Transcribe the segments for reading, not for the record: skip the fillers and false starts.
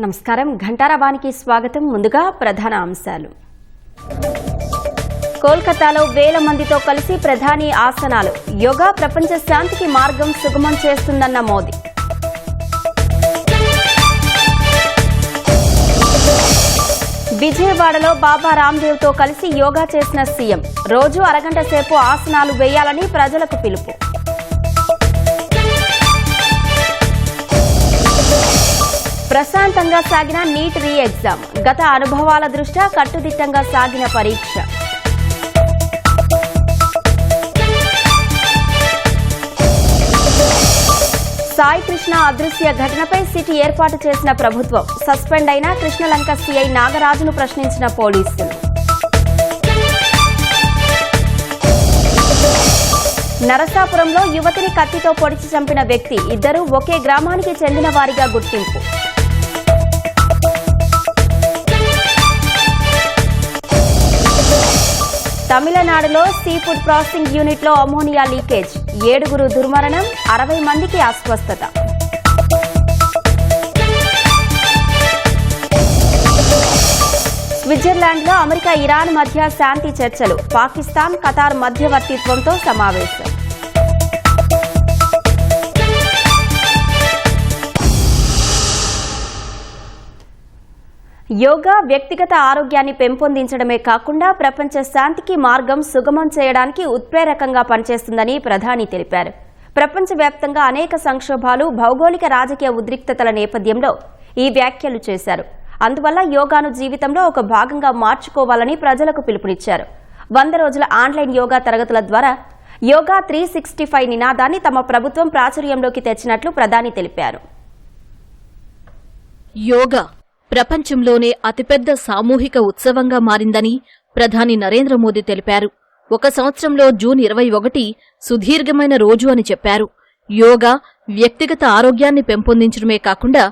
నమస్కారం. ఘంటారావానికి స్వాగతం. ముందుగా ప్రధాన అంశాలు. కోల్కతాలో వేల మందితో కలిసి ప్రధాని ఆసనాలు. యోగా ప్రపంచ శాంతికి మార్గం సుగమం చేస్తుందన్న మోదీ. విజయవాడలో బాబా రామ్దేవ్తో కలిసి యోగా చేసిన సీఎం. రోజు అరగంట సేపు ఆసనాలు వేయాలని ప్రజలకు పిలుపు. ప్రశాంతంగా సాగిన నీట్ రీ ఎగ్జామ్. గత అనుభవాల దృష్ట్యా కట్టుదిట్టంగా సాగిన పరీక్ష. సాయి కృష్ణ అదృశ్య ఘటనపై సిట్ ఏర్పాటు చేసిన ప్రభుత్వం. సస్పెండ్ అయిన కృష్ణలంక సీఐ నాగరాజును ప్రశ్నించిన పోలీసులు. నరసాపురంలో యువతిని కత్తితో పొడిచి చంపిన వ్యక్తి. ఇద్దరు ఒకే గ్రామానికి చెందిన వారిగా గుర్తింపు. తమిళనాడులో సీ ఫుడ్ ప్రాసెసింగ్ యూనిట్లో అమోనియా లీకేజ్. 7 దుర్మరణం, 60 మందికి అస్వస్థత. స్విట్జర్లాండ్లో అమెరికా ఇరాన్ మధ్య శాంతి చర్చలు. పాకిస్తాన్ ఖతార్ మధ్యవర్తిత్వంతో సమావేశం. యోగా వ్యక్తిగత ఆరోగ్యాన్ని పెంపొందించడమే కాకుండా ప్రపంచ శాంతికి మార్గం సుగమం చేయడానికి ఉత్ప్రేరకంగా పనిచేస్తుందని ప్రధాని తెలిపారు. ప్రపంచవ్యాప్తంగా అనేక సంక్షోభాలు, భౌగోళిక రాజకీయ ఉద్రిక్తతల నేపథ్యంలో ఈ వ్యాఖ్యలు చేశారు. అందువల్ల యోగాను జీవితంలో ఒక భాగంగా మార్చుకోవాలని ప్రజలకు పిలుపునిచ్చారు. 100 రోజుల ఆన్లైన్ యోగా తరగతుల ద్వారా యోగా 365 నినాదాన్ని తమ ప్రభుత్వం ప్రాచుర్యంలోకి తెచ్చినట్లు ప్రధాని తెలిపారు. యోగా ప్రపంచంలోనే అతిపెద్ద సామూహిక ఉత్సవంగా మారిందని ప్రధాని నరేంద్ర మోదీ తెలిపారు. 1 సంవత్సరంలో జూన్ 21 సుదీర్ఘమైన రోజు అని చెప్పారు. యోగా వ్యక్తిగత ఆరోగ్యాన్ని పెంపొందించడమే కాకుండా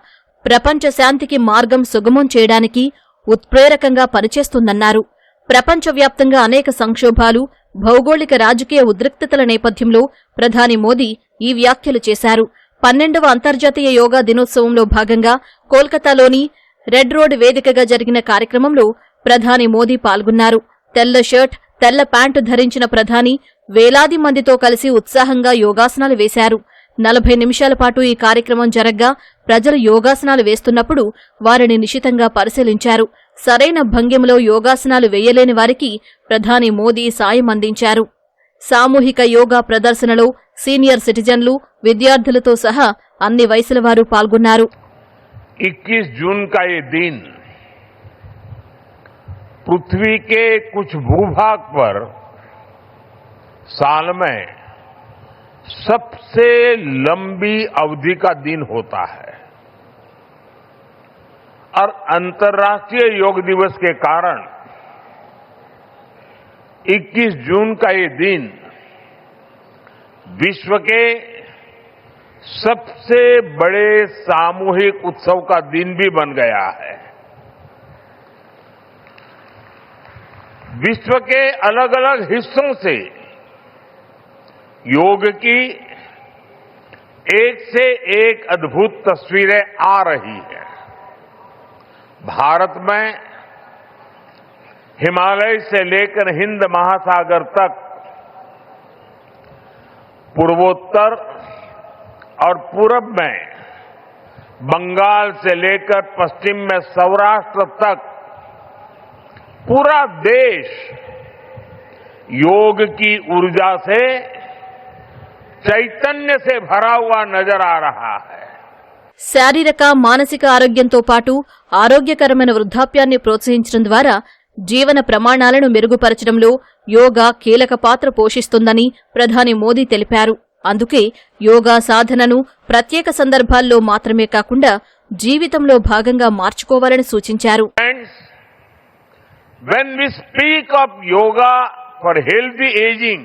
ప్రపంచ శాంతికి మార్గం సుగమం చేయడానికి ఉత్ప్రేరకంగా పనిచేస్తుందన్నారు. ప్రపంచవ్యాప్తంగా అనేక సంక్షోభాలు, భౌగోళిక రాజకీయ ఉద్రిక్తతల నేపథ్యంలో ప్రధాని మోదీ ఈ వ్యాఖ్యలు చేశారు. 12వ అంతర్జాతీయ యోగా దినోత్సవంలో భాగంగా కోల్కతాలోని రెడ్ రోడ్ వేదికగా జరిగిన కార్యక్రమంలో ప్రధాని మోదీ పాల్గొన్నారు. తెల్ల షర్ట్, తెల్ల ప్యాంటు ధరించిన ప్రధాని వేలాది మందితో కలిసి ఉత్సాహంగా యోగాసనాలు వేశారు. 40 నిమిషాల పాటు ఈ కార్యక్రమం జరగ్గా ప్రజలు యోగాసనాలు వేస్తున్నప్పుడు వారిని నిశితంగా పరిశీలించారు. సరైన భంగిమలో యోగాసనాలు వేయలేని వారికి ప్రధాని మోదీ సాయం అందించారు. సామూహిక యోగా ప్రదర్శనలో సీనియర్ సిటిజన్లు, విద్యార్థులతో సహా అన్ని వయసుల వారు పాల్గొన్నారు. 21 जून का ये दिन पृथ्वी के कुछ भूभाग पर साल में सबसे लंबी अवधि का दिन होता है और अंतर्राष्ट्रीय योग दिवस के कारण 21 जून का ये दिन विश्व के सबसे बड़े सामूहिक उत्सव का दिन भी बन गया है. विश्व के अलग अलग हिस्सों से योग की एक से एक अद्भुत तस्वीरें आ रही हैं. भारत में हिमालय से लेकर हिंद महासागर तक, पूर्वोत्तर और पूरब में बंगाल से लेकर पश्चिम में सौराष्ट्र तक पूरा देश योग की ऊर्जा से, चैतन्य से भरा हुआ नजर आ रहा है. శారీరక, మానసిక ఆరోగ్యంతో పాటు ఆరోగ్యకరమైన వృద్ధాప్యాన్ని ప్రోత్సహించడం ద్వారా జీవన ప్రమాణాలను మెరుగుపరచడంలో యోగా కీలక పాత్ర పోషిస్తుందని ప్రధాని మోదీ తెలిపారు. అందుకే యోగా సాధనను ప్రత్యేక సందర్భాల్లో మాత్రమే కాకుండా జీవితంలో భాగంగా మార్చుకోవాలని సూచించారు. When we speak of yoga for healthy aging,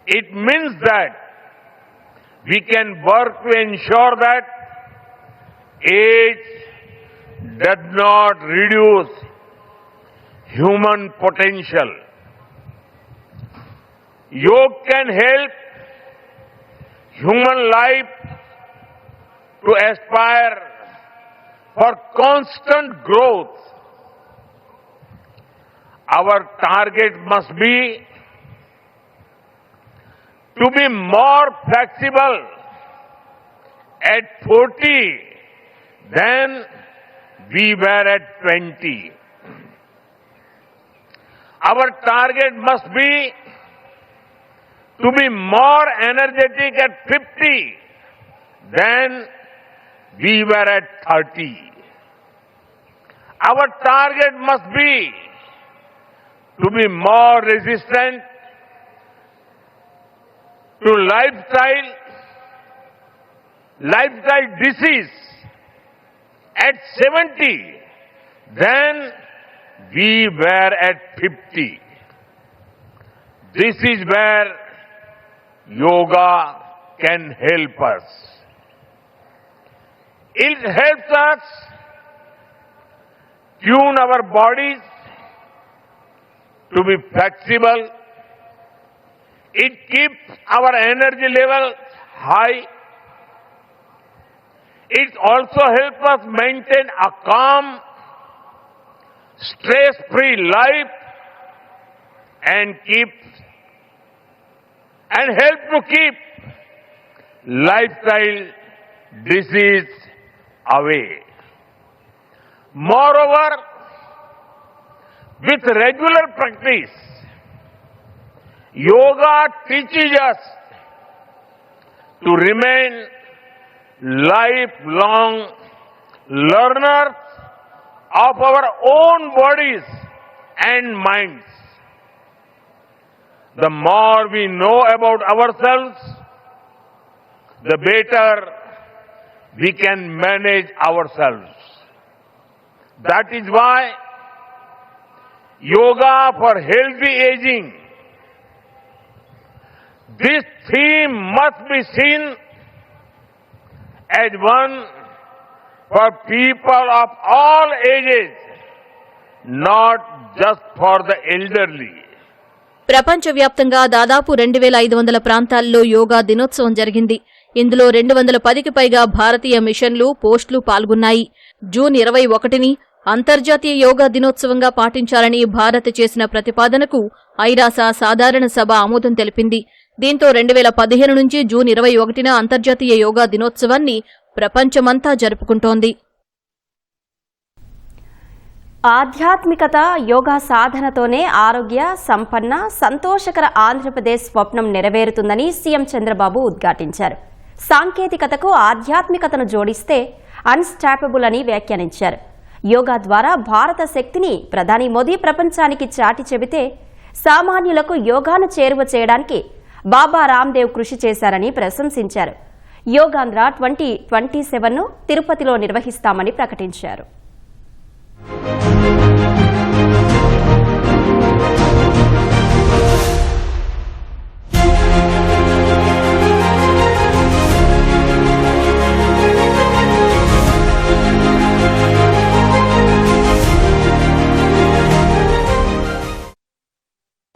it means that we can work to ensure that age does not reduce human potential. Yoga can help human life to aspire for constant growth. Our target must be to be more flexible at 40 than we were at 20. Our target must be to be more energetic at 50 than we were at 30. Our target must be to be more resistant to lifestyle disease at 70 than we were at 50. This is where yoga can help us. It helps us tune our bodies to be flexible. It keeps our energy level high. It also helps us maintain a calm, stress-free life and help to keep lifestyle disease away. Moreover, with regular practice, yoga teaches us to remain lifelong learners of our own bodies and minds. The more we know about ourselves, the better we can manage ourselves. That is why yoga for healthy aging, this theme must be seen as one for people of all ages, not just for the elderly. ప్రపంచవ్యాప్తంగా దాదాపు 2500 ప్రాంతాల్లో యోగా దినోత్సవం జరిగింది. ఇందులో 210కి పైగా భారతీయ మిషన్లు, పోస్టులు పాల్గొన్నాయి. June 21ని అంతర్జాతీయ యోగా దినోత్సవంగా పాటించాలని భారత్ చేసిన ప్రతిపాదనకు ఐరాస సాధారణ సభ ఆమోదం తెలిపింది. దీంతో 2015 నుంచి జూన్ 21న అంతర్జాతీయ యోగా దినోత్సవాన్ని ప్రపంచమంతా జరుపుకుంటోంది. ఆధ్యాత్మికత, యోగా సాధనతోనే ఆరోగ్య, సంపన్న, సంతోషకర ఆంధ్రప్రదేశ్ స్వప్నం నెరవేరుతుందని సీఎం చంద్రబాబు ఉద్ఘాటించారు. సాంకేతికతకు ఆధ్యాత్మికతను జోడిస్తే అన్స్టాపబుల్ అని వ్యాఖ్యానించారు. యోగా ద్వారా భారత శక్తిని ప్రధాని మోదీ ప్రపంచానికి చాటి చెబితే సామాన్యులకు యోగాను చేరువ చేయడానికి బాబా రామ్దేవ్ కృషి చేశారని ప్రశంసించారు. యోగాంధ్ర 2027ను తిరుపతిలో నిర్వహిస్తామని ప్రకటించారు.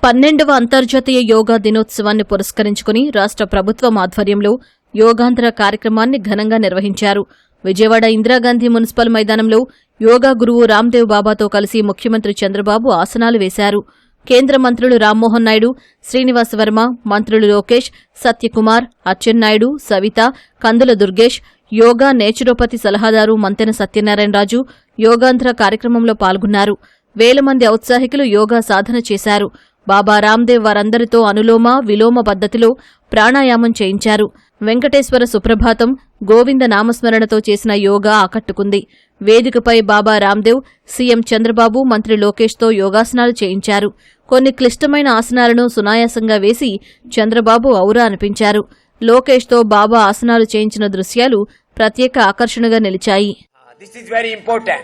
పన్నెండవ అంతర్జాతీయ యోగా దినోత్సవాన్ని పురస్కరించుకుని రాష్ట్ర ప్రభుత్వం ఆధ్వర్యంలో యోగాంధ్ర కార్యక్రమాన్ని ఘనంగా నిర్వహించారు. విజయవాడ ఇందిరాగాంధీ మున్సిపల్ మైదానంలో యోగా గురువు రామ్దేవ్ బాబాతో కలిసి ముఖ్యమంత్రి చంద్రబాబు ఆసనాలు వేశారు. కేంద్ర మంత్రులు రామ్మోహన్ నాయుడు, శ్రీనివాస్ వర్మ, మంత్రులు లోకేష్, సత్యకుమార్, అచ్చెన్నాయుడు, సవిత, కందుల దుర్గేష్, యోగా నేచురోపతి సలహాదారు మంతెన సత్యనారాయణరాజు యోగాంధ్ర కార్యక్రమంలో పాల్గొన్నారు. వేల మంది ఔత్సాహికులు యోగా సాధన చేశారు. బాబా రామ్దేవ్ వారందరితో అనులోమ, విలోమ పద్ధతిలో ప్రాణాయామం చేయించారు. వెంకటేశ్వర సుప్రభాతం, గోవింద నామస్మరణతో చేసిన యోగా ఆకట్టుకుంది. వేదికపై బాబా రామ్దేవ్, సీఎం చంద్రబాబు, మంత్రి లోకేష్తో యోగాసనాలు చేయించారు. కొన్ని క్లిష్టమైన ఆసనాలను సునాయాసంగా వేసి చంద్రబాబు ఔరా అనిపించారు. లోకేష్తో బాబా ఆసనాలు చేయించిన దృశ్యాలు ప్రత్యేక ఆకర్షణగా నిలిచాయి. This is very important.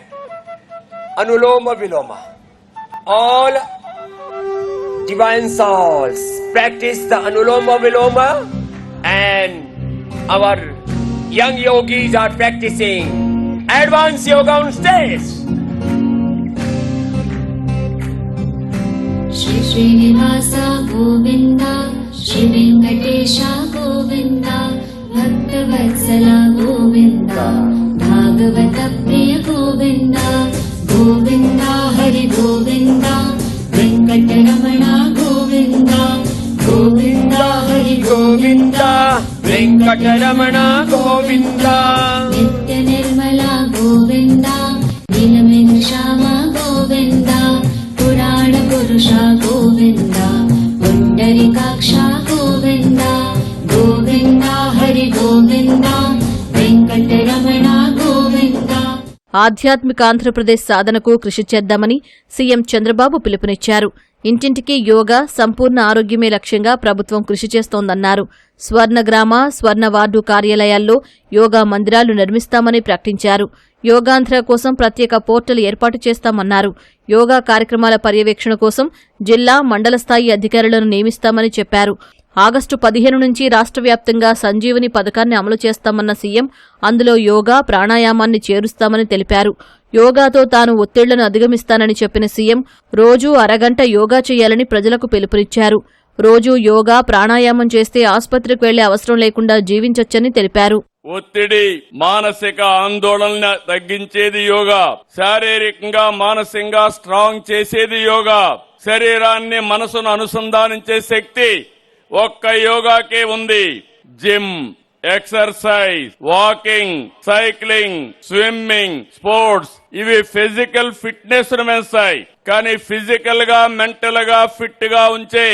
Anuloma Viloma. All divine souls practice the Anuloma Viloma and our young yogis are practicing advanced yoga on stage. Shri Srinivas Govind Shri Venkatesh Govind भक्तवत्सला Govind Bhagavat प्रिय गोविंद गोविंद हरि गोविंद वेंकटरमण गोविंद गोविंद हरि गोविंद Venkataramana Govinda. नित्य निर्मला गोविंद नीलमेघ श्याम गोविंद पुराण पुरुष गोविंद पुंडरीकाक्ष गोविंद गोविंद हरि गोविंद वेंकटरमण गोविंद ఆధ్యాత్మిక ఆంధ్రప్రదేశ్ సాధనకు కృషి చేద్దామని సీఎం చంద్రబాబు పిలుపునిచ్చారు. ఇంటింటికి యోగా, సంపూర్ణ ఆరోగ్యమే లక్ష్యంగా ప్రభుత్వం కృషి చేస్తోందన్నారు. స్వర్ణగ్రామ, స్వర్ణ వార్డు కార్యాలయాల్లో యోగా మందిరాలు నిర్మిస్తామని ప్రకటించారు. యోగాంధ్ర కోసం ప్రత్యేక పోర్టల్ ఏర్పాటు చేస్తామన్నారు. యోగా కార్యక్రమాల పర్యవేక్షణ కోసం జిల్లా, మండల స్థాయి అధికారులను నియమిస్తామని చెప్పారు. ఆగస్టు 15 నుంచి రాష్ట్ర వ్యాప్తంగా సంజీవని పథకాన్ని అమలు చేస్తామన్న సీఎం అందులో యోగా, ప్రాణాయామాన్ని చేరుస్తామని తెలిపారు. యోగాతో తాను ఒత్తిళ్లను అధిగమిస్తానని చెప్పిన సీఎం రోజూ అరగంట యోగా చేయాలని ప్రజలకు పిలుపునిచ్చారు. రోజూ యోగా, ప్రాణాయామం చేస్తే ఆసుపత్రికి వెళ్లే అవసరం లేకుండా జీవించొచ్చని తెలిపారు. ఒత్తిడి, మానసిక ఆందోళన తగ్గించేది యోగా. శారీరకంగా, మానసికంగా స్ట్రాంగ్ చేసేది యోగా. శరీరాన్ని, మనసును అనుసంధానించే శక్తి ఒక్క యోగాకే ఉంది. Gym, exercise, walking, cycling, swimming, sports ఇవి ఫిజికల్ ఫిట్నెస్ ను పెంచుతాయి. కానీ ఫిజికల్ గా, మెంటల్ గా ఫిట్ గా ఉంచే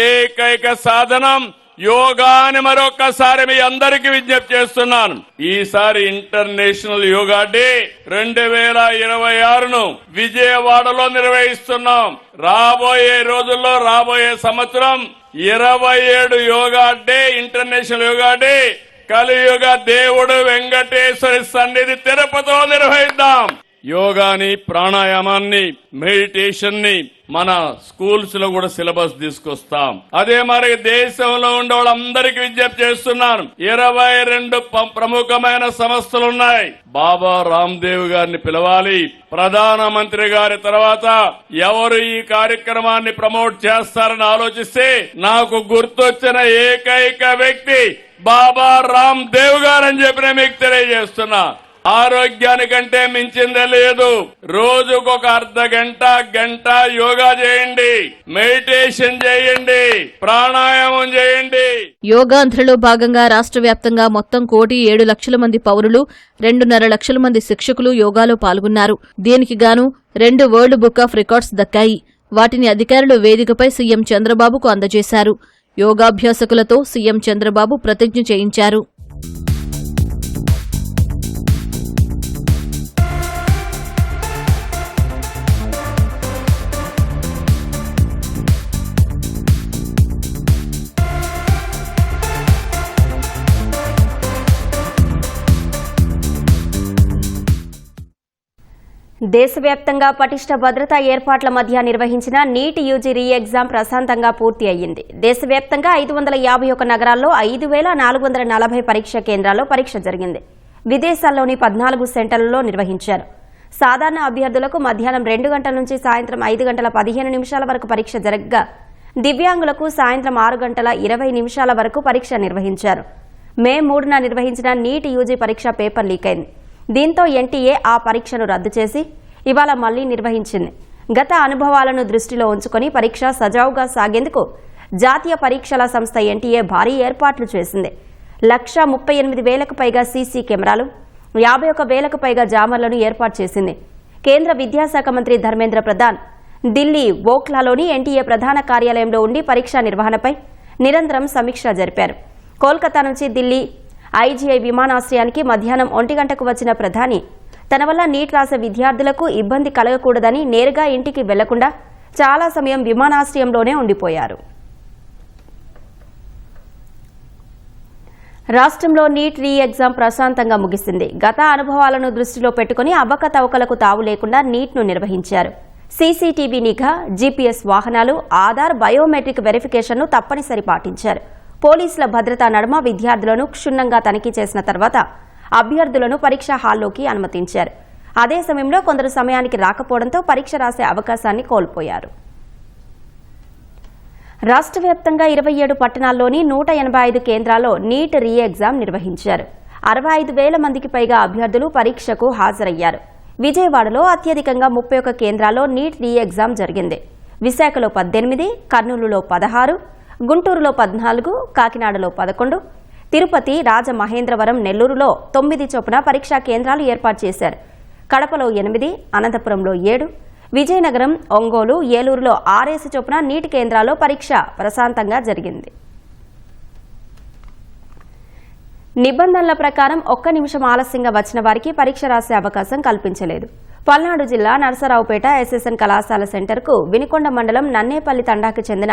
ఏకైక సాధనం యోగా అని మరొకసారి మీ అందరికీ విజ్ఞప్తి చేస్తున్నాను. ఈసారి ఇంటర్నేషనల్ యోగా డే 2026ను విజయవాడలో నిర్వహిస్తున్నాం. రాబోయే రోజుల్లో, రాబోయే సంవత్సరం 27 yoga day, international yoga day కలియుగ దేవుడు వెంకటేశ్వరి సన్నిధి తిరుపతిలో నిర్వహిద్దాం. యోగాని, ప్రాణాయామాన్ని, మెడిటేషన్ ని మన స్కూల్స్ లో కూడా సిలబస్ తీసుకొస్తాం. అదే మరి దేశంలో ఉండే వాళ్ళందరికీ విజ్ఞప్తి చేస్తున్నాను. 22 ప్రముఖమైన సంస్థలున్నాయి. బాబా రామ్దేవ్ గారిని పిలవాలి. ప్రధానమంత్రి గారి తర్వాత ఎవరు ఈ కార్యక్రమాన్ని ప్రమోట్ చేస్తారని ఆలోచిస్తే నాకు గుర్తొచ్చిన ఏకైక వ్యక్తి బాబా రామ్దేవ్ గారని చెప్పి మీకు తెలియజేస్తున్నా. ఆరోగ్యానికంటే మించిందే లేదు. రోజుకొక అర్ధ గంట, గంట యోగా చేయండి, మెడిటేషన్ చేయండి, ప్రాణాయామం చేయండి. యోగాంధ్రలో భాగంగా రాష్ట్ర వ్యాప్తంగా మొత్తం 1,07,00,000 మంది పౌరులు, 2.5 లక్షల మంది శిక్షకులు యోగాలో పాల్గొన్నారు. దీనికి గాను 2 వరల్డ్ బుక్ ఆఫ్ రికార్డ్స్ దక్కాయి. వాటిని అధికారులు వేదికపై సీఎం చంద్రబాబుకు అందజేశారు. యోగాభ్యాసకులతో సీఎం చంద్రబాబు ప్రతిజ్ఞ చేయించారు. దేశవ్యాప్తంగా పటిష్ట భద్రతా ఏర్పాట్ల మధ్య నిర్వహించిన నీట్ యూజీ రీ ఎగ్జామ్ ప్రశాంతంగా పూర్తి అయ్యింది. దేశవ్యాప్తంగా 551 నగరాల్లో 5,440 పరీక్ష కేంద్రాల్లో పరీక్ష జరిగింది. విదేశాల్లోని 14 సెంటర్లలో నిర్వహించారు. సాధారణ అభ్యర్థులకు మధ్యాహ్నం 2 గంటల నుంచి సాయంత్రం 5 గంటల 15 నిమిషాల వరకు పరీక్ష జరగగా, దివ్యాంగులకు సాయంత్రం 6 గంటల 20 నిమిషాల వరకు పరీక్ష నిర్వహించారు. మే 3న నిర్వహించిన నీట్ యూజీ పరీక్ష పేపర్ లీక్ అయింది. దీంతో ఎన్టీఏ ఆ పరీక్షను రద్దు చేసి ఇవాళ మళ్లీ నిర్వహించింది. గత అనుభవాలను దృష్టిలో ఉంచుకొని పరీక్ష సజావుగా సాగేందుకు జాతీయ పరీక్షల సంస్థ ఎన్టీఏ భారీ ఏర్పాట్లు చేసింది. 138,000కు పైగా సీసీ కెమెరాలు, 51,000కు పైగా జామర్లను ఏర్పాటు చేసింది. కేంద్ర విద్యాశాఖ మంత్రి ధర్మేంద్ర ప్రధాన్ ఢిల్లీ ఓఖ్లాలోని ఎన్టీఏ ప్రధాన కార్యాలయంలో ఉండి పరీక్షా నిర్వహణపై నిరంతరం సమీక్ష జరిపారు. కోల్కతా నుంచి ఢిల్లీ ఐజీఐ విమానాశ్రయానికి మధ్యాహ్నం 1 గంటకు వచ్చిన ప్రధాని తన వల్ల నీట్ రాసే విద్యార్థులకు ఇబ్బంది కలగకూడదని నేరుగా ఇంటికి వెళ్లకుండా చాలా సమయం విమానాశ్రయంలోనే ఉండిపోయారు. రాష్ట్రంలో నీట్ రీ ఎగ్జామ్ ప్రశాంతంగా ముగిసింది. గత అనుభవాలను దృష్టిలో పెట్టుకుని అవకతవకలకు తావు లేకుండా నీట్ను నిర్వహించారు. సీసీటీవీ నిఘా, జీపీఎస్ వాహనాలు, ఆధార్, బయోమెట్రిక్ వెరిఫికేషన్ను తప్పనిసరి పాటించారు. పోలీసుల భద్రతా నడుమ విద్యార్థులను క్షుణ్ణంగా తనిఖీ చేసిన తర్వాత అభ్యర్థులను పరీక్షా హాల్లోకి అనుమతించారు. అదే సమయంలో కొందరు సమయానికి రాకపోవడంతో పరీక్ష రాసే అవకాశాన్ని కోల్పోయారు. రాష్ట్ర వ్యాప్తంగా 27 పట్టణాల్లోని 185 కేంద్రాల్లో నీట్ రీ ఎగ్జామ్ నిర్వహించారు. 65,000 మందికి పైగా అభ్యర్థులు పరీక్షకు హాజరయ్యారు. విజయవాడలో అత్యధికంగా 31 కేంద్రాల్లో నీట్ రీ ఎగ్జామ్ జరిగింది. విశాఖలో 18, కర్నూలులో 16, గుంటూరులో 14, కాకినాడలో 11, తిరుపతి, రాజమహేంద్రవరం, నెల్లూరులో 9 చొప్పున పరీక్షా కేంద్రాలు ఏర్పాటు చేశారు. కడపలో 8, అనంతపురంలో 7, విజయనగరం, ఒంగోలు, ఏలూరులో 6 చొప్పున నీటి కేంద్రాల్లో పరీక్ష ప్రశాంతంగా జరిగింది. నిబంధనల ప్రకారం 1 నిమిషం ఆలస్యంగా వచ్చిన వారికి పరీక్ష రాసే అవకాశం కల్పించలేదు. పల్నాడు జిల్లా నరసరావుపేట ఎస్ఎస్ఎన్ కళాశాల సెంటర్కు వినుకొండ మండలం నన్నేపల్లి తండాకు చెందిన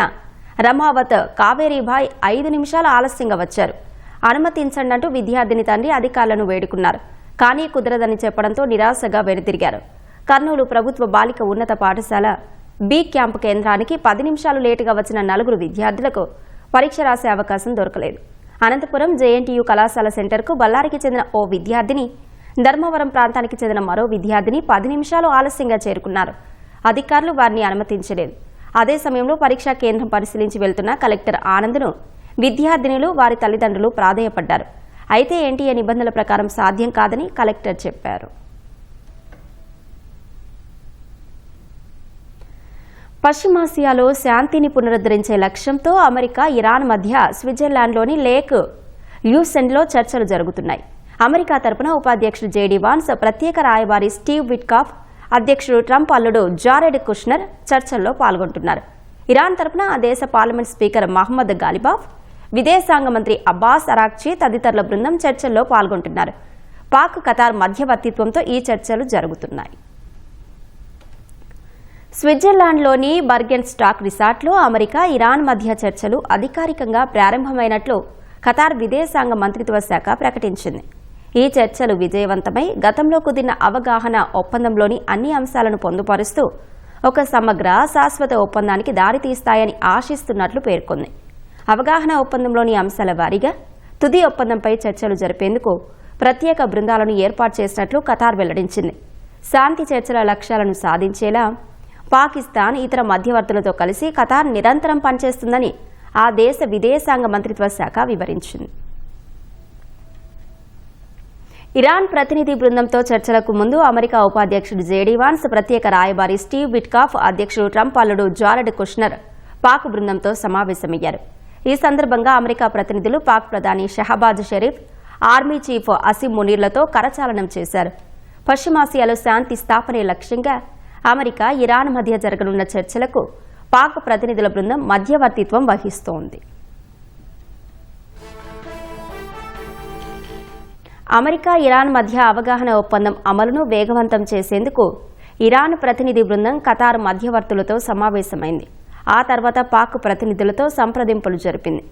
రమావత్ కావేరీభాయ్ 5 నిమిషాలు ఆలస్యంగా వచ్చారు. అనుమతించండంటూ విద్యార్థిని తండ్రి అధికారులను వేడుకున్నారు. కానీ కుదరదని చెప్పడంతో నిరాశగా వెనుతిరిగారు. కర్నూలు ప్రభుత్వ బాలిక ఉన్నత పాఠశాల బి క్యాంపు కేంద్రానికి 10 నిమిషాలు లేటుగా వచ్చిన 4 విద్యార్థులకు పరీక్ష రాసే అవకాశం దొరకలేదు. అనంతపురం జేఎన్టీయూ కళాశాల సెంటర్కు బళ్ళారికి చెందిన ఓ విద్యార్థిని, ధర్మవరం ప్రాంతానికి చెందిన మరో విద్యార్థిని 10 నిమిషాలు ఆలస్యంగా చేరుకున్నారు. అధికారులు వారిని అనుమతించలేదు. అదే సమయంలో పరీక్షా కేంద్రం పరిశీలించి వెళ్తున్న కలెక్టర్ ఆనంద్ను విద్యార్థినులు, వారి తల్లిదండ్రులు ప్రాధేయపడ్డారు. అయితే ఎన్టీఏ నిబంధనల ప్రకారం సాధ్యం కాదని కలెక్టర్ చెప్పారు. పశ్చిమాసియాలో శాంతిని పునరుద్ధరించే లక్ష్యంతో అమెరికా, ఇరాన్ మధ్య స్విట్జర్లాండ్లోని లేక్ ల్యూసెండ్లో చర్చలు జరుగుతున్నాయి. అమెరికా తరపున ఉపాధ్యక్షుడు జేడీ వాన్స్, ప్రత్యేక రాయబారి స్టీవ్ విట్కాఫ్, అధ్యక్షుడు ట్రంప్ అల్లుడు జారెడ్ కుష్నర్ చర్చల్లో పాల్గొంటున్నారు. ఇరాన్ తరపున ఆ దేశ పార్లమెంట్ స్పీకర్ మహమ్మద్ గాలిబాఫ్, విదేశాంగ మంత్రి అబ్బాస్ అరాక్చీ తదితరుల బృందం చర్చల్లో పాల్గొంటున్నారు. పాక్, ఖతార్ మధ్యవర్తిత్వంతో ఈ చర్చలు జరుగుతున్నాయి. స్విట్జర్లాండ్లోని బర్గెన్ స్టాక్ రిసార్ట్లో అమెరికా, ఇరాన్ మధ్య చర్చలు అధికారికంగా ప్రారంభమైనట్లు ఖతార్ విదేశాంగ మంత్రిత్వ శాఖ ప్రకటించింది. ఈ చర్చలు విజయవంతమై గతంలో కుదిరిన అవగాహన ఒప్పందంలోని అన్ని అంశాలను పొందుపరుస్తూ ఒక సమగ్ర, శాశ్వత ఒప్పందానికి దారితీస్తాయని ఆశిస్తున్నట్లు పేర్కొంది. అవగాహన ఒప్పందంలోని అంశాల వారీగా తుది ఒప్పందంపై చర్చలు జరిపేందుకు ప్రత్యేక బృందాలను ఏర్పాటు చేసినట్లు ఖతార్ వెల్లడించింది. శాంతి చర్చల లక్ష్యాలను సాధించేలా పాకిస్తాన్, ఇతర మధ్యవర్తులతో కలిసి ఖతార్ నిరంతరం పనిచేస్తుందని ఆ దేశ విదేశాంగ మంత్రిత్వ శాఖ వివరించింది. ఇరాన్ ప్రతినిధి బృందంతో చర్చలకు ముందు అమెరికా ఉపాధ్యక్షుడు జేడీ వాన్స్, ప్రత్యేక రాయబారి స్టీవ్ విట్కాఫ్, అధ్యక్షుడు ట్రంప్ అల్లుడు జారెడ్ కుష్నర్ పాక్ బృందంతో సమావేశమయ్యారు. ఈ సందర్భంగా అమెరికా ప్రతినిధులు పాక్ ప్రధాని షహబాజ్ షరీఫ్, ఆర్మీ చీఫ్ అసిమ్ మునీర్లతో కరచాలనం చేశారు. పశ్చిమాసియాలో శాంతి స్థాపనే లక్ష్యంగా అమెరికా, ఇరాన్ మధ్య జరగనున్న చర్చలకు పాక్ ప్రతినిధుల బృందం మధ్యవర్తిత్వం వహిస్తోంది. అమెరికా, ఇరాన్ మధ్య అవగాహన ఒప్పందం అమలును వేగవంతం చేసేందుకు ఇరాన్ ప్రతినిధి బృందం ఖతార్ మధ్యవర్తులతో సమావేశమైంది. ఆ తర్వాత పాక్ ప్రతినిధులతో సంప్రదింపులు జరిపింది.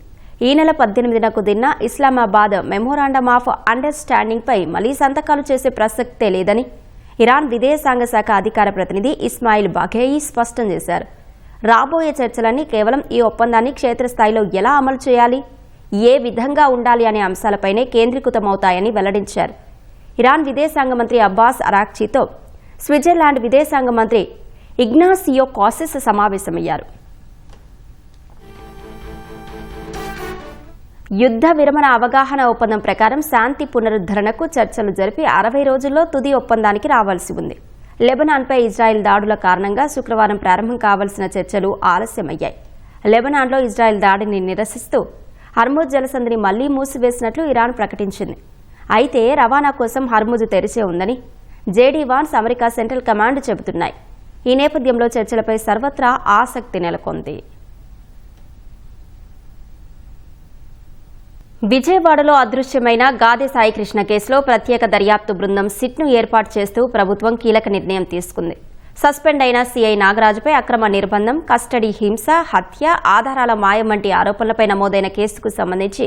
ఈ నెల 18న కుదిరిన ఇస్లామాబాద్ మెమోరాండమ్ ఆఫ్ అండర్స్టాండింగ్పై మళ్లీ సంతకాలు చేసే ప్రసక్తే లేదని ఇరాన్ విదేశాంగ శాఖ అధికార ప్రతినిధి ఇస్మాయిల్ బాఘేయి స్పష్టం చేశారు. రాబోయే చర్చలన్నీ కేవలం ఈ ఒప్పందాన్ని క్షేత్రస్థాయిలో ఎలా అమలు చేయాలి, ఏ విధంగా ఉండాలి అనే అంశాలపైనే కేంద్రీకృతమవుతాయని వెల్లడించారు. ఇరాన్ విదేశాంగ మంత్రి అబ్బాస్ అరాక్చీతో స్విట్జర్లాండ్ విదేశాంగ మంత్రి ఇగ్నాసియో కాసిస్ సమావేశమయ్యారు. యుద్ధ విరమణ అవగాహన ఒప్పందం ప్రకారం శాంతి పునరుద్ధరణకు చర్చలు జరిపి 60 రోజుల్లో తుది ఒప్పందానికి రావాల్సి ఉంది. లెబనాన్పై ఇజ్రాయెల్ దాడుల కారణంగా శుక్రవారం ప్రారంభం కావాల్సిన చర్చలు ఆలస్యమయ్యాయి. లెబనాన్లో ఇజ్రాయెల్ దాడిని నిరసిస్తూ హర్ముజ్ జలసంధిని మళ్లీ మూసివేసినట్లు ఇరాన్ ప్రకటించింది. అయితే రవాణా కోసం హర్ముజ్ తెరిచే ఉందని JD Vance, America Central Command చెబుతున్నాయి. ఈ నేపథ్యంలో చర్చలపై సర్వత్రా ఆసక్తి నెలకొంది. విజయవాడలో అదృశ్యమైన గాదె సాయికృష్ణ కేసులో ప్రత్యేక దర్యాప్తు బృందం సిట్ను ఏర్పాటు చేస్తూ ప్రభుత్వం కీలక నిర్ణయం తీసుకుంది. సస్పెండ్ అయిన సీఐ నాగరాజుపై అక్రమ నిర్బంధం, కస్టడీ హింస, హత్య, ఆధారాల మాయం వంటి ఆరోపణలపై నమోదైన కేసుకు సంబంధించి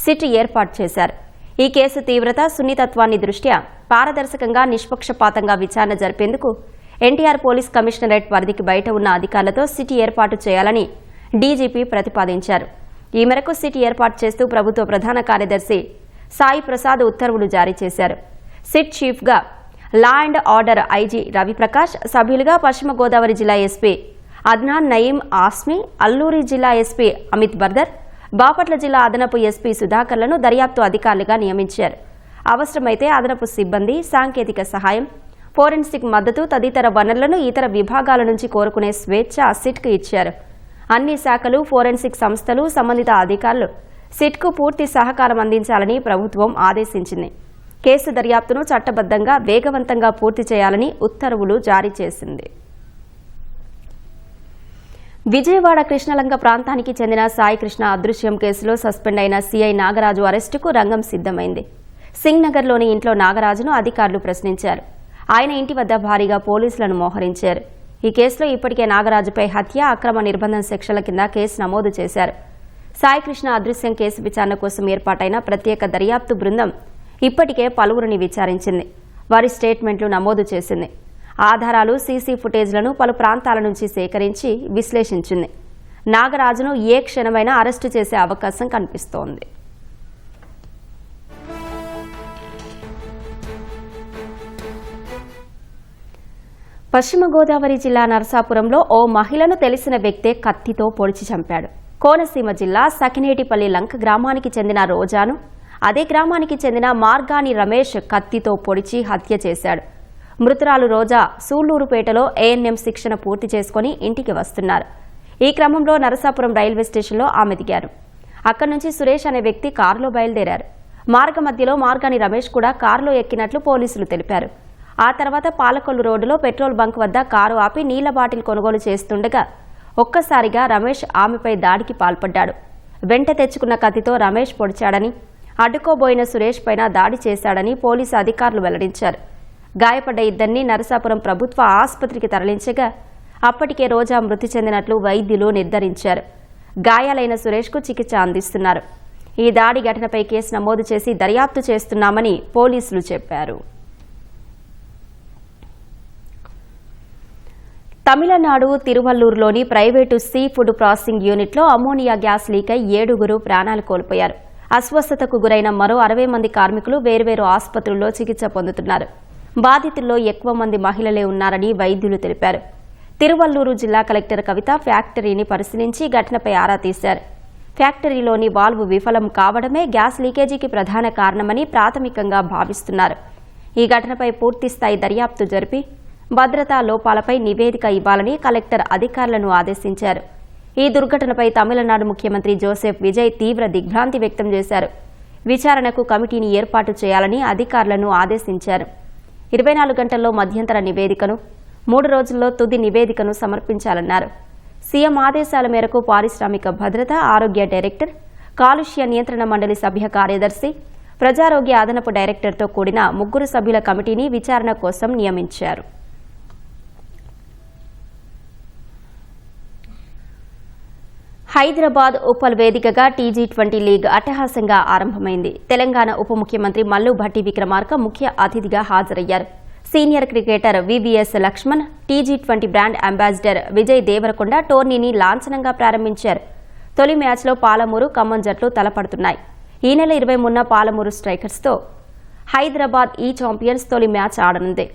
సిట్ ఏర్పాటు చేశారు. ఈ కేసు తీవ్రత, సున్నితత్వాన్ని దృష్ట్యా పారదర్శకంగా, నిష్పక్షపాతంగా విచారణ జరిపేందుకు ఎన్టీఆర్ పోలీస్ కమిషనరేట్ పరిధికి బయట ఉన్న అధికారులతో సిట్ ఏర్పాటు చేయాలని డీజీపీ ప్రతిపాదించారు. ఈ మేరకు సిట్ ఏర్పాటు చేస్తూ ప్రభుత్వ ప్రధాన కార్యదర్శి సాయి ప్రసాద్ ఉత్తర్వులు జారీ చేశారు. సిట్ చీఫ్గా law and order IG Ravi Prakash, సభ్యులుగా పశ్చిమ గోదావరి జిల్లా ఎస్పీ అద్నాన్ నయీం ఆస్మి, అల్లూరి జిల్లా ఎస్పీ అమిత్ బర్దర్, బాపట్ల జిల్లా అదనపు ఎస్పీ సుధాకర్లను దర్యాప్తు అధికారులుగా నియమించారు. అవసరమైతే అదనపు సిబ్బంది, సాంకేతిక సహాయం, ఫోరెన్సిక్ మద్దతు తదితర వనరులను ఇతర విభాగాల నుంచి కోరుకునే స్వేచ్ఛ సిట్కు ఇచ్చారు. అన్ని శాఖలు, ఫోరెన్సిక్ సంస్థలు, సంబంధిత అధికారులు సిట్కు పూర్తి సహకారం అందించాలని ప్రభుత్వం ఆదేశించింది. కేసు దర్యాప్తును చట్టబద్ధంగా, వేగవంతంగా పూర్తి చేయాలని ఉత్తర్వులు జారీ చేసింది. విజయవాడ కృష్ణలంక ప్రాంతానికి చెందిన సాయి కృష్ణ అదృశ్యం కేసులో సస్పెండ్ అయిన సీఐ నాగరాజు అరెస్టుకు రంగం సిద్ధమైంది. సింగ్ నగర్లోని ఇంట్లో నాగరాజును అధికారులు ప్రశ్నించారు. ఆయన ఇంటి వద్ద భారీగా పోలీసులను మోహరించారు. ఈ కేసులో ఇప్పటికే నాగరాజుపై హత్య, అక్రమ నిర్బంధం సెక్షన్ల కింద కేసు నమోదు చేశారు. సాయి కృష్ణ అదృశ్యం కేసు విచారణ కోసం ఏర్పాటైన ప్రత్యేక దర్యాప్తు బృందం ఇప్పటికే పలువురిని విచారించింది. వారి స్టేట్మెంట్లు నమోదు చేసింది. ఆధారాలు, సీసీ ఫుటేజ్లను పలు ప్రాంతాల నుంచి సేకరించి విశ్లేషించింది. నాగరాజును ఏ క్షణమైనా అరెస్టు చేసే అవకాశం కనిపిస్తోంది. పశ్చిమ గోదావరి జిల్లా నరసాపురంలో ఓ మహిళను తెలిసిన వ్యక్తే కత్తితో పొడిచి చంపాడు. కోనసీమ జిల్లా సకినేటిపల్లి లంక గ్రామానికి చెందిన రోజాను అదే గ్రామానికి చెందిన మార్గాని రమేష్ కత్తితో పొడిచి హత్య చేశాడు. మృతురాలు రోజా సూళ్లూరుపేటలో ఏఎన్ఎం శిక్షణ పూర్తి చేసుకుని ఇంటికి వస్తున్నారు. ఈ క్రమంలో నరసాపురం రైల్వే స్టేషన్లో ఆమె దిగారు. అక్కడి నుంచి సురేష్ అనే వ్యక్తి కారులో బయలుదేరారు. మార్గ మధ్యలో మార్గాని రమేష్ కూడా కారులో ఎక్కినట్లు పోలీసులు తెలిపారు. ఆ తర్వాత పాలకొల్లు రోడ్డులో పెట్రోల్ బంక్ వద్ద కారు ఆపి నీళ్ల బాటిల్ కొనుగోలు చేస్తుండగా ఒక్కసారిగా రమేష్ ఆమెపై దాడికి పాల్పడ్డాడు. వెంట తెచ్చుకున్న కత్తితో రమేష్ పొడిచాడని, అడ్డుకోబోయిన సురేష్ పైన దాడి చేశాడని పోలీసు అధికారులు వెల్లడించారు. గాయపడ్డ ఇద్దరిని నరసాపురం ప్రభుత్వ ఆసుపత్రికి తరలించగా అప్పటికే రోజా మృతి చెందినట్లు వైద్యులు నిర్ధారించారు. గాయాలైన సురేష్కు చికిత్స అందిస్తున్నారు. ఈ దాడి ఘటనపై కేసు నమోదు చేసి దర్యాప్తు చేస్తున్నామని పోలీసులు చెప్పారు. తమిళనాడు తిరువల్లూరులోని ప్రైవేటు సీ ఫుడ్ ప్రాసెసింగ్ యూనిట్లో అమ్మోనియా గ్యాస్ లీక్ అయి 7 ప్రాణాలు కోల్పోయారు. అస్వస్థతకు గురైన మరో 60 మంది కార్మికులు వేర్వేరు ఆసుపత్రుల్లో చికిత్స పొందుతున్నారు. బాధితుల్లో ఎక్కువ మంది మహిళలే ఉన్నారని వైద్యులు తెలిపారు. తిరువల్లూరు జిల్లా కలెక్టర్ కవిత ఫ్యాక్టరీని పరిశీలించి ఘటనపై ఆరా తీశారు. ఫ్యాక్టరీలోని వాల్వ్ విఫలం కావడమే గ్యాస్ లీకేజీకి ప్రధాన కారణమని ప్రాథమికంగా భావిస్తున్నారు. ఈ ఘటనపై పూర్తిస్థాయి దర్యాప్తు జరిపి భద్రతా లోపాలపై నివేదిక ఇవ్వాలని కలెక్టర్ అధికారులను ఆదేశించారు. ఈ దుర్ఘటనపై తమిళనాడు ముఖ్యమంత్రి జోసెఫ్ విజయ్ తీవ్ర దిగ్భ్రాంతి వ్యక్తం చేశారు. విచారణకు కమిటీని ఏర్పాటు చేయాలని అధికారులను ఆదేశించారు. 24 గంటల్లో మధ్యంతర నివేదికను, 3 రోజుల్లో తుది నివేదికను సమర్పించాలన్నారు. సీఎం ఆదేశాల మేరకు పారిశ్రామిక భద్రత, ఆరోగ్య డైరెక్టర్, కాలుష్య నియంత్రణ మండలి సభ్య కార్యదర్శి, ప్రజారోగ్య అదనపు డైరెక్టర్తో కూడిన 3 సభ్యుల కమిటీని విచారణ కోసం నియమించారు. హైదరాబాద్ ఉప్పల్ వేదికగా టీ20 లీగ్ అట్టహాసంగా ఆరంభమైంది. తెలంగాణ ఉప ముఖ్యమంత్రి మల్లు భట్టి విక్రమార్క ముఖ్య అతిథిగా హాజరయ్యారు. సీనియర్ క్రికెటర్ వివిఎస్ లక్ష్మణ్, టీ20 బ్రాండ్ అంబాసిడర్ విజయ్ దేవరకొండ టోర్నీని లాంఛనంగా ప్రారంభించారు. తొలి మ్యాచ్లో పాలమూరు, ఖమ్మం జట్లు తలపడుతున్నాయి. ఈ నెల 23న పాలమూరు స్ట్రైకర్స్తో హైదరాబాద్ ఈ ఛాంపియన్స్ తొలి మ్యాచ్ ఆడనుంది.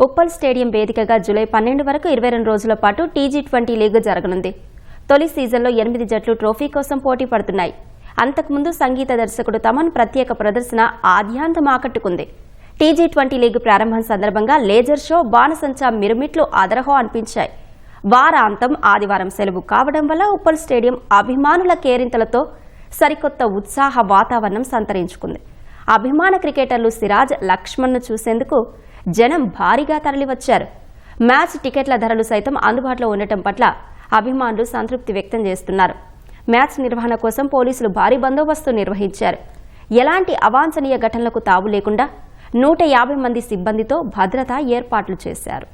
ఉప్పల్ స్టేడియం వేదికగా జూలై 12 వరకు 22 రోజుల పాటు టీ20 లీగ్ జరగనుంది. తొలి సీజన్లో 8 జట్లు ట్రోఫీ కోసం పోటీ పడుతున్నాయి. అంతకుముందు సంగీత దర్శకుడు తమన్ ప్రత్యేక ప్రదర్శన ఆద్యాంతం ఆకట్టుకుంది. టీ20 లీగ్ ప్రారంభం సందర్భంగా లేజర్ షో, బాణసంచా మిరుమిట్లు అదరహో అనిపించాయి. వారాంతం ఆదివారం సెలవు కావడం వల్ల ఉప్పల్ స్టేడియం అభిమానుల కేరింతలతో సరికొత్త ఉత్సాహ వాతావరణం సంతరించుకుంది. అభిమాన క్రికెటర్లు సిరాజ్, లక్ష్మణ్ను చూసేందుకు జనం భారీగా తరలివచ్చారు. మ్యాచ్ టికెట్ల ధరలు సైతం అందుబాటులో ఉండటం పట్ల అభిమానులు సంతృప్తి వ్యక్తం చేస్తున్నారు. మ్యాచ్ నిర్వహణ కోసం పోలీసులు భారీ బందోబస్తు నిర్వహించారు. ఎలాంటి అవాంఛనీయ ఘటనలకు తావు లేకుండా 150 మంది సిబ్బందితో భద్రతా ఏర్పాట్లు చేశారు.